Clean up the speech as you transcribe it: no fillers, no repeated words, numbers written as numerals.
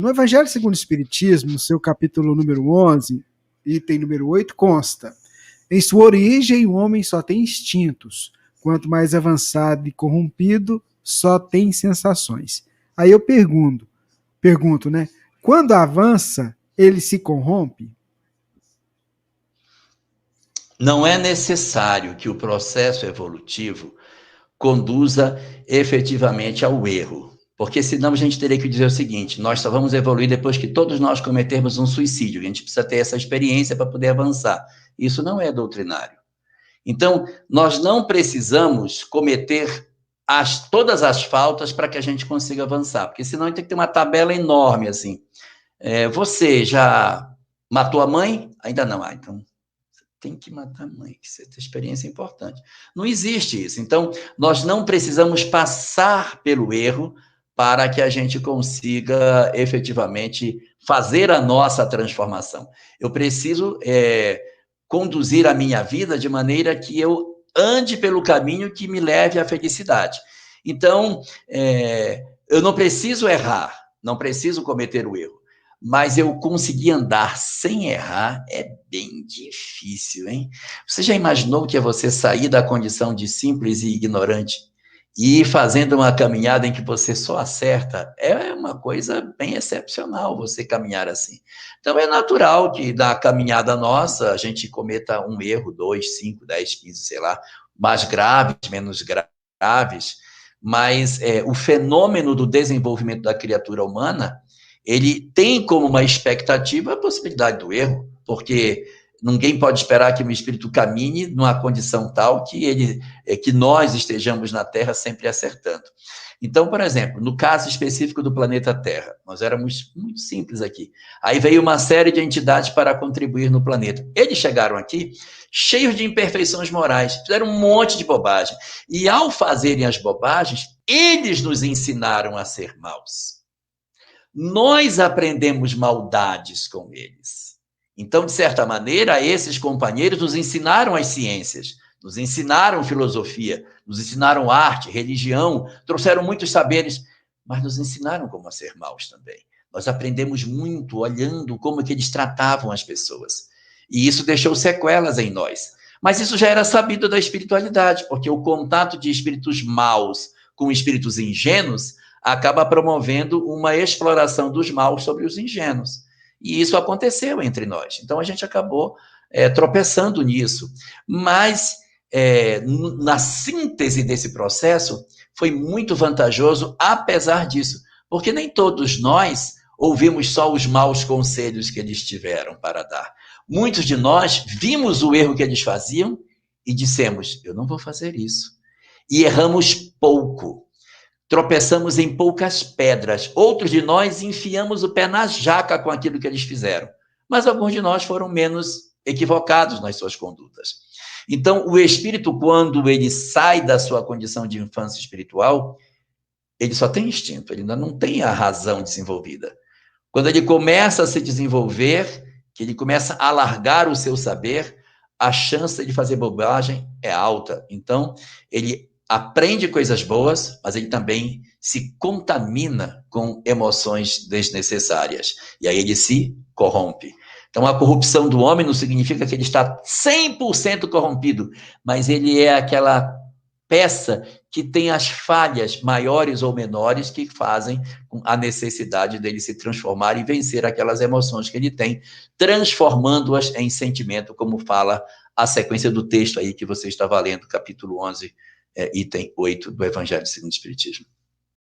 No Evangelho segundo o Espiritismo, no seu capítulo número 11, item número 8, consta: em sua origem, o homem só tem instintos. Quanto mais avançado e corrompido, só tem sensações. Aí eu pergunto, né? Quando avança, ele se corrompe? Não é necessário que o processo evolutivo conduza efetivamente ao erro. Porque senão a gente teria que dizer o seguinte: nós só vamos evoluir depois que todos nós cometermos um suicídio. A gente precisa ter essa experiência para poder avançar. Isso não é doutrinário. Então, nós não precisamos cometer todas as faltas para que a gente consiga avançar, porque senão a gente tem que ter uma tabela enorme, assim. Você já matou a mãe? Ainda não. Então, tem que matar a mãe, que essa experiência é importante. Não existe isso. Então, nós não precisamos passar pelo erro para que a gente consiga efetivamente fazer a nossa transformação. Eu preciso conduzir a minha vida de maneira que eu ande pelo caminho que me leve à felicidade. Então, eu não preciso errar, não preciso cometer o erro. Mas eu conseguir andar sem errar é bem difícil, hein? Você já imaginou que é você sair da condição de simples e ignorante e ir fazendo uma caminhada em que você só acerta? É uma coisa bem excepcional você caminhar assim. Então, é natural que na caminhada nossa a gente cometa um erro, 2, 5, 10, 15, sei lá, mais graves, menos graves, mas o fenômeno do desenvolvimento da criatura humana, ele tem como uma expectativa a possibilidade do erro, porque ninguém pode esperar que o espírito caminhe numa condição tal que nós estejamos na Terra sempre acertando. Então, por exemplo, no caso específico do planeta Terra, nós éramos muito simples aqui. Aí veio uma série de entidades para contribuir no planeta. Eles chegaram aqui cheios de imperfeições morais, fizeram um monte de bobagem. E ao fazerem as bobagens, eles nos ensinaram a ser maus. Nós aprendemos maldades com eles. Então, de certa maneira, esses companheiros nos ensinaram as ciências, nos ensinaram filosofia, nos ensinaram arte, religião, trouxeram muitos saberes, mas nos ensinaram como a ser maus também. Nós aprendemos muito olhando como que eles tratavam as pessoas. E isso deixou sequelas em nós. Mas isso já era sabido da espiritualidade, porque o contato de espíritos maus com espíritos ingênuos acaba promovendo uma exploração dos maus sobre os ingênuos. E isso aconteceu entre nós. Então, a gente acabou tropeçando nisso. Mas, na síntese desse processo, foi muito vantajoso, apesar disso. Porque nem todos nós ouvimos só os maus conselhos que eles tiveram para dar. Muitos de nós vimos o erro que eles faziam e dissemos: eu não vou fazer isso. E erramos pouco. Tropeçamos em poucas pedras. Outros de nós enfiamos o pé na jaca com aquilo que eles fizeram. Mas alguns de nós foram menos equivocados nas suas condutas. Então, o espírito, quando ele sai da sua condição de infância espiritual, ele só tem instinto, ele ainda não tem a razão desenvolvida. Quando ele começa a se desenvolver, que ele começa a alargar o seu saber, a chance de fazer bobagem é alta. Então, ele aprende coisas boas, mas ele também se contamina com emoções desnecessárias. E aí ele se corrompe. Então, a corrupção do homem não significa que ele está 100% corrompido, mas ele é aquela peça que tem as falhas maiores ou menores que fazem a necessidade dele se transformar e vencer aquelas emoções que ele tem, transformando-as em sentimento, como fala a sequência do texto aí que você está lendo, capítulo 11, item 8 do Evangelho segundo o Espiritismo.